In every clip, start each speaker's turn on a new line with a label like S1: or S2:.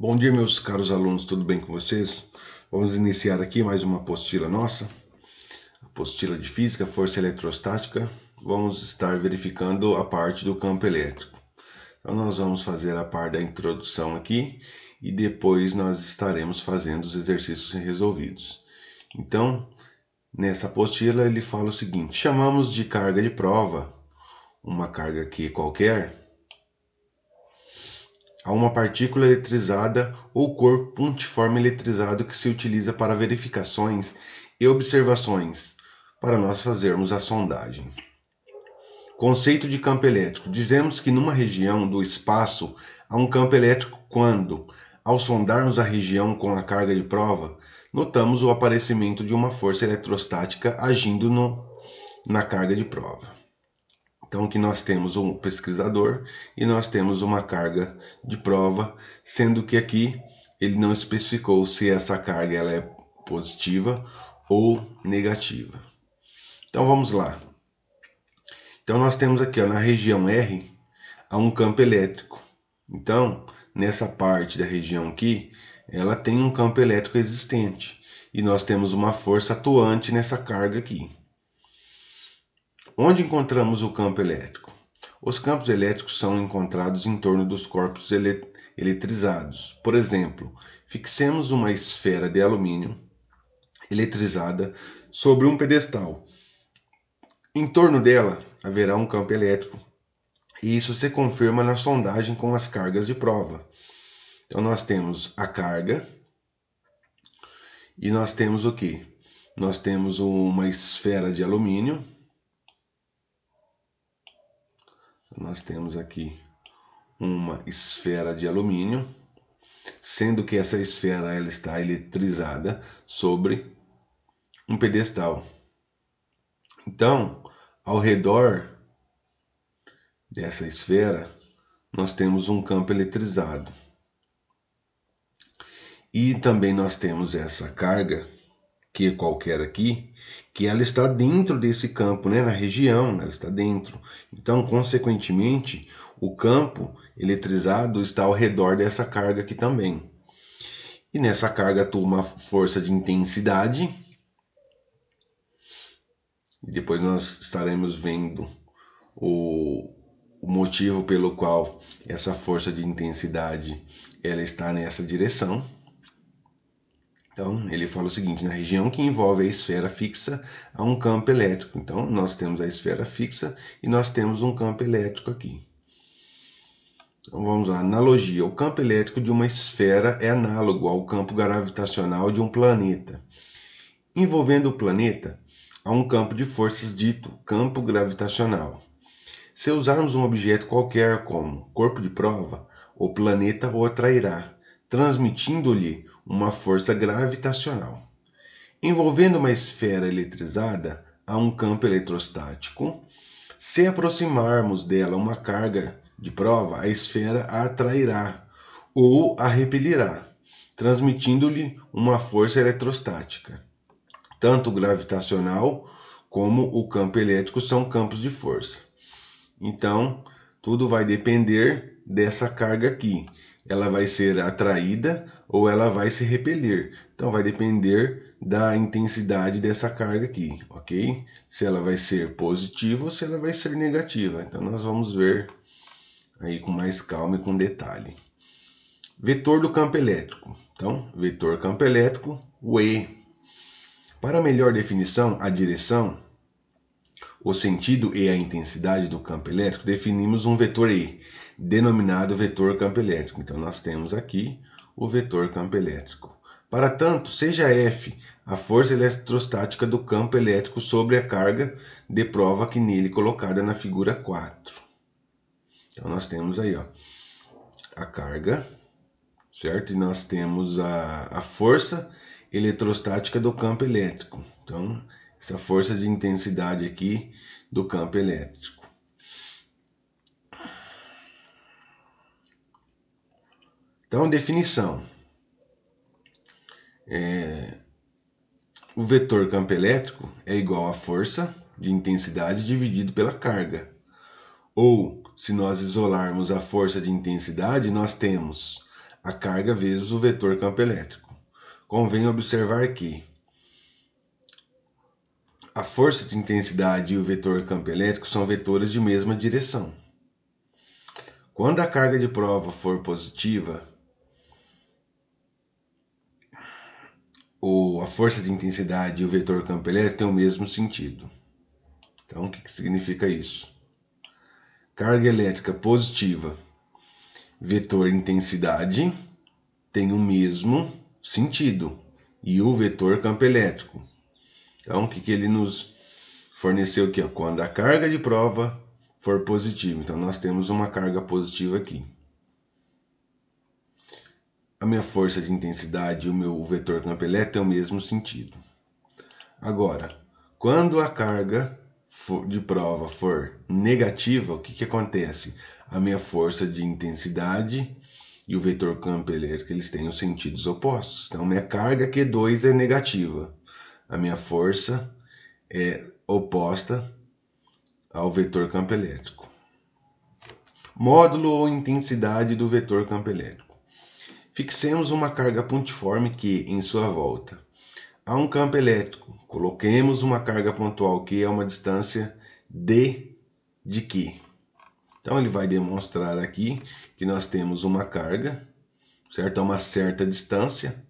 S1: Bom dia, meus caros alunos, tudo bem com vocês? Vamos iniciar aqui mais uma apostila nossa, apostila de Física, Força Eletrostática. Vamos estar verificando a parte do campo elétrico. Então, nós vamos fazer a parte da introdução aqui e depois nós estaremos fazendo os exercícios resolvidos. Então, nessa apostila ele fala o seguinte: chamamos de carga de prova, uma carga aqui qualquer, a uma partícula eletrizada ou corpo pontiforme eletrizado que se utiliza para verificações e observações, para nós fazermos a sondagem. Conceito de campo elétrico. Dizemos que numa região do espaço há um campo elétrico quando, ao sondarmos a região com a carga de prova, notamos o aparecimento de uma força eletrostática agindo na carga de prova. Então, aqui nós temos um pesquisador e nós temos uma carga de prova, sendo que aqui ele não especificou se essa carga ela é positiva ou negativa. Então, vamos lá. Então, nós temos aqui na região R, há um campo elétrico. Então, nessa parte da região aqui, ela tem um campo elétrico existente. E nós temos uma força atuante nessa carga aqui. Onde encontramos o campo elétrico? Os campos elétricos são encontrados em torno dos corpos eletrizados. Por exemplo, fixemos uma esfera de alumínio eletrizada sobre um pedestal. Em torno dela haverá um campo elétrico, e isso se confirma na sondagem com as cargas de prova. Então nós temos a carga e nós temos o quê? Nós temos uma esfera de alumínio. Nós temos aqui uma esfera de alumínio, sendo que essa esfera ela está eletrizada sobre um pedestal. Então, ao redor dessa esfera, nós temos um campo eletrizado. E também nós temos essa carga, que é qualquer aqui, que ela está dentro desse campo, né? Na região, ela está dentro. Então, consequentemente, o campo eletrizado está ao redor dessa carga aqui também. E nessa carga atua uma força de intensidade. E depois nós estaremos vendo o motivo pelo qual essa força de intensidade ela está nessa direção. Então, ele fala o seguinte: na região que envolve a esfera fixa, há um campo elétrico. Então, nós temos a esfera fixa e nós temos um campo elétrico aqui. Então, vamos lá. Analogia. O campo elétrico de uma esfera é análogo ao campo gravitacional de um planeta. Envolvendo o planeta, há um campo de forças dito campo gravitacional. Se usarmos um objeto qualquer como corpo de prova, o planeta o atrairá, transmitindo-lhe uma força gravitacional. Envolvendo uma esfera eletrizada, há um campo eletrostático. Se aproximarmos dela uma carga de prova, a esfera a atrairá ou a repelirá, transmitindo-lhe uma força eletrostática. Tanto o gravitacional como o campo elétrico são campos de força. Então, tudo vai depender dessa carga aqui. Ela vai ser atraída ou ela vai se repelir. Então, vai depender da intensidade dessa carga aqui, ok? Se ela vai ser positiva ou se ela vai ser negativa. Então, nós vamos ver aí com mais calma e com detalhe. Vetor do campo elétrico. Então, vetor campo elétrico, o E. Para melhor definição, a direção, o sentido e a intensidade do campo elétrico, definimos um vetor E, denominado vetor campo elétrico. Então, nós temos aqui o vetor campo elétrico. Para tanto, seja F a força eletrostática do campo elétrico sobre a carga de prova que nele colocada na figura 4. Então, nós temos aí a carga, certo? E nós temos a força eletrostática do campo elétrico. Então, essa força de intensidade aqui do campo elétrico. Então, definição. O vetor campo elétrico é igual à força de intensidade dividido pela carga. Ou, se nós isolarmos a força de intensidade, nós temos a carga vezes o vetor campo elétrico. Convém observar que a força de intensidade e o vetor campo elétrico são vetores de mesma direção. Quando a carga de prova for positiva, a força de intensidade e o vetor campo elétrico têm o mesmo sentido. Então, o que significa isso? Carga elétrica positiva, vetor intensidade tem o mesmo sentido, e o vetor campo elétrico. Então, o que ele nos forneceu aqui? Quando a carga de prova for positiva. Então, nós temos uma carga positiva aqui. A minha força de intensidade e o meu vetor campo elétrico têm o mesmo sentido. Agora, quando a carga de prova for negativa, o que acontece? A minha força de intensidade e o vetor campo elétrico, eles têm os sentidos opostos. Então, minha carga Q2 é negativa. A minha força é oposta ao vetor campo elétrico. Módulo ou intensidade do vetor campo elétrico. Fixemos uma carga pontiforme Q em sua volta. Há um campo elétrico. Coloquemos uma carga pontual Q a uma distância D de Q. Então, ele vai demonstrar aqui que nós temos uma carga, certo? A uma certa distância,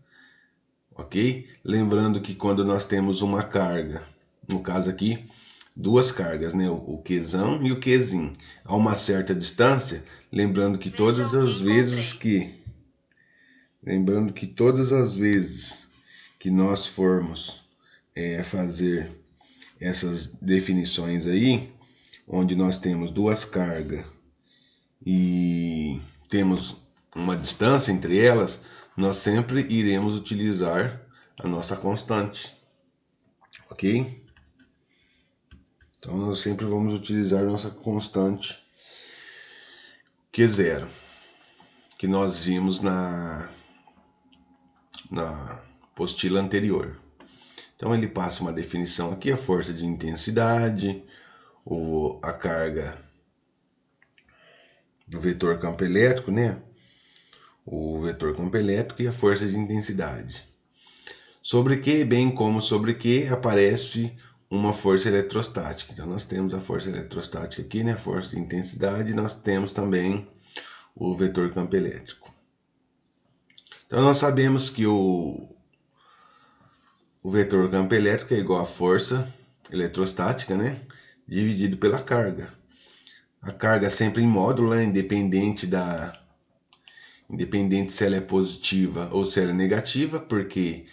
S1: ok? Lembrando que quando nós temos uma carga, no caso aqui, duas cargas, né? O Qzão e o Qzin, a uma certa distância, lembrando que todas as vezes que nós formos fazer essas definições aí, onde nós temos duas cargas e temos uma distância entre elas, nós sempre iremos utilizar a nossa constante, ok? Então, nós sempre vamos utilizar a nossa constante Q0, que nós vimos na apostila anterior. Então, ele passa uma definição aqui, a força de intensidade, a carga do vetor campo elétrico, né? O vetor campo elétrico e a força de intensidade. Sobre que, bem como sobre que, aparece uma força eletrostática. Então, nós temos a força eletrostática aqui, né? A força de intensidade, e nós temos também o vetor campo elétrico. Então, nós sabemos que o vetor campo elétrico é igual à força eletrostática, né? Dividido pela carga. A carga sempre em módulo, né? Independente se ela é positiva ou se ela é negativa, porque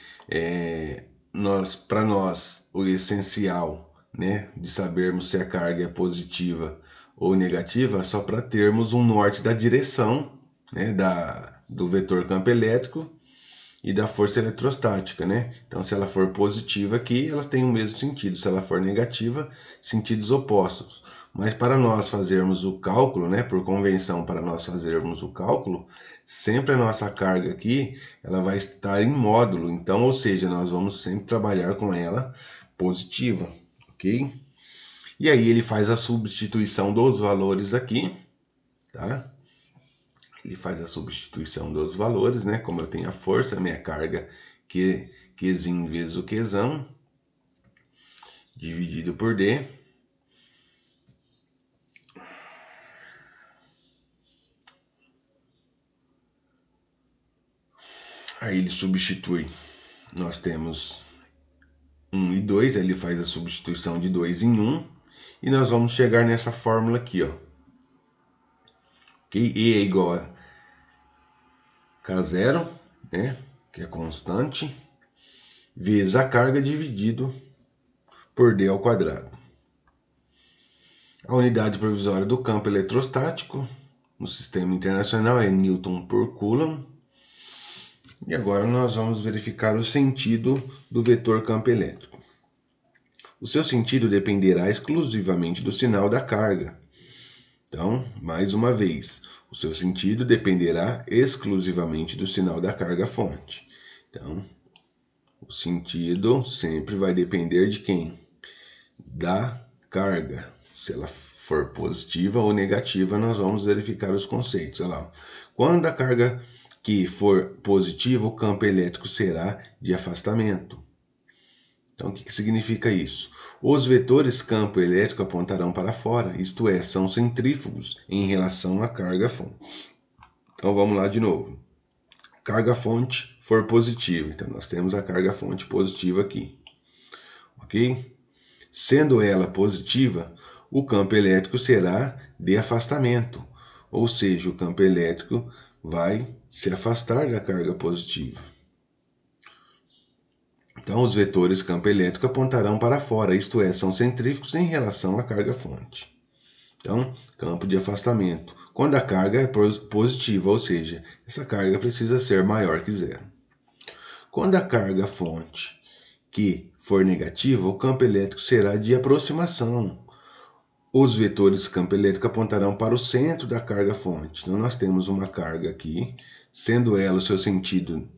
S1: para nós o essencial, né, de sabermos se a carga é positiva ou negativa, só para termos um norte da direção, né, do vetor campo elétrico e da força eletrostática, né? Então, se ela for positiva aqui, elas têm o mesmo sentido. Se ela for negativa, sentidos opostos. Mas para nós fazermos o cálculo, né, por convenção, para nós fazermos o cálculo, sempre a nossa carga aqui, ela vai estar em módulo. Então, ou seja, nós vamos sempre trabalhar com ela positiva, ok? E aí ele faz a substituição dos valores aqui, tá? Ele faz a substituição dos valores, né? Como eu tenho a força, a minha carga Qzin vezes o Qzão, dividido por D. Aí ele substitui, nós temos 1 e 2, aí ele faz a substituição de 2 em 1, e nós vamos chegar nessa fórmula aqui, ó. Okay? E é igual a K0, né? Que é constante, vezes a carga dividido por D ao quadrado. A unidade provisória do campo eletrostático no sistema internacional é Newton por Coulomb. E agora nós vamos verificar o sentido do vetor campo elétrico. O seu sentido dependerá exclusivamente do sinal da carga. Então, mais uma vez, o seu sentido dependerá exclusivamente do sinal da carga fonte. Então, o sentido sempre vai depender de quem? Da carga. Se ela for positiva ou negativa, nós vamos verificar os conceitos. Olha lá. Quando a carga que for positivo, o campo elétrico será de afastamento. Então, o que significa isso? Os vetores campo elétrico apontarão para fora, isto é, são centrífugos em relação à carga fonte. Então, vamos lá de novo. Carga fonte for positiva, então nós temos a carga fonte positiva aqui, ok? Sendo ela positiva, o campo elétrico será de afastamento, ou seja, o campo elétrico vai se afastar da carga positiva. Então, os vetores campo elétrico apontarão para fora, isto é, são centrífugos em relação à carga fonte. Então, campo de afastamento. Quando a carga é positiva, ou seja, essa carga precisa ser maior que zero. Quando a carga fonte que for negativa, o campo elétrico será de aproximação. Os vetores campo elétrico apontarão para o centro da carga fonte. Então, nós temos uma carga aqui, sendo ela o seu sentido,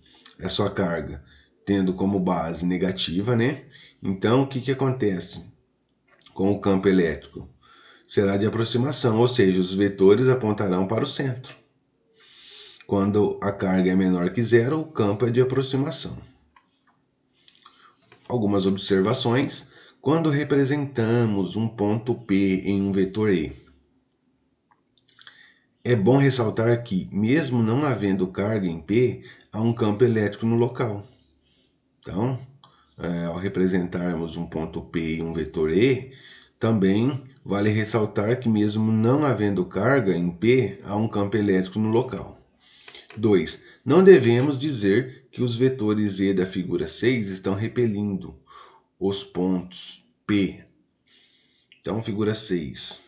S1: a sua carga, tendo como base negativa, né? Então, o que acontece com o campo elétrico? Será de aproximação, ou seja, os vetores apontarão para o centro. Quando a carga é menor que zero, o campo é de aproximação. Algumas observações. Quando representamos um ponto P em um vetor E, é bom ressaltar que, mesmo não havendo carga em P, há um campo elétrico no local. Então, ao representarmos um ponto P em um vetor E, também vale ressaltar que, mesmo não havendo carga em P, há um campo elétrico no local. 2. Não devemos dizer que os vetores E da figura 6 estão repelindo os pontos P. Então, figura 6.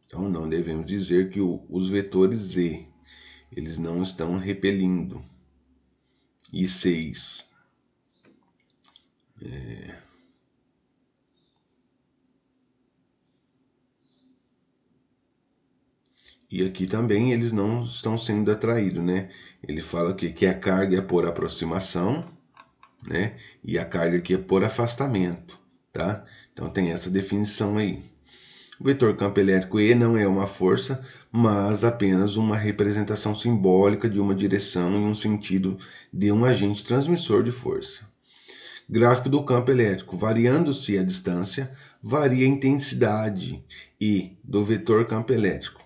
S1: Então, não devemos dizer que os vetores E, eles não estão repelindo. E 6. E aqui também eles não estão sendo atraídos, né? Ele fala que a carga é por aproximação, né? E a carga aqui é por afastamento, tá? Então tem essa definição aí. O vetor campo elétrico E não é uma força, mas apenas uma representação simbólica de uma direção e um sentido de um agente transmissor de força. Gráfico do campo elétrico. Variando-se a distância, varia a intensidade E do vetor campo elétrico.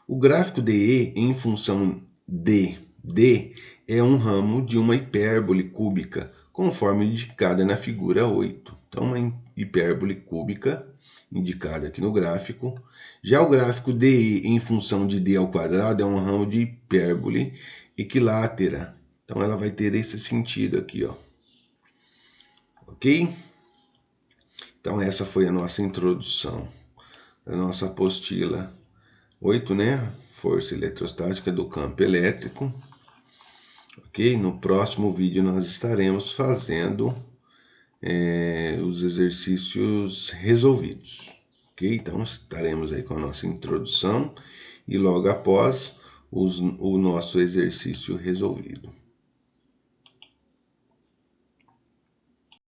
S1: O gráfico de E em função de D é um ramo de uma hipérbole cúbica, conforme indicada na figura 8. Então, uma hipérbole cúbica, indicada aqui no gráfico. Já o gráfico de E em função de D ao quadrado é um ramo de hipérbole equilátera. Então, ela vai ter esse sentido aqui, ó. Ok? Então, essa foi a nossa introdução, a nossa apostila 8, né? Força eletrostática do campo elétrico. Ok? No próximo vídeo nós estaremos fazendo os exercícios resolvidos. Ok? Então estaremos aí com a nossa introdução e logo após o nosso exercício resolvido.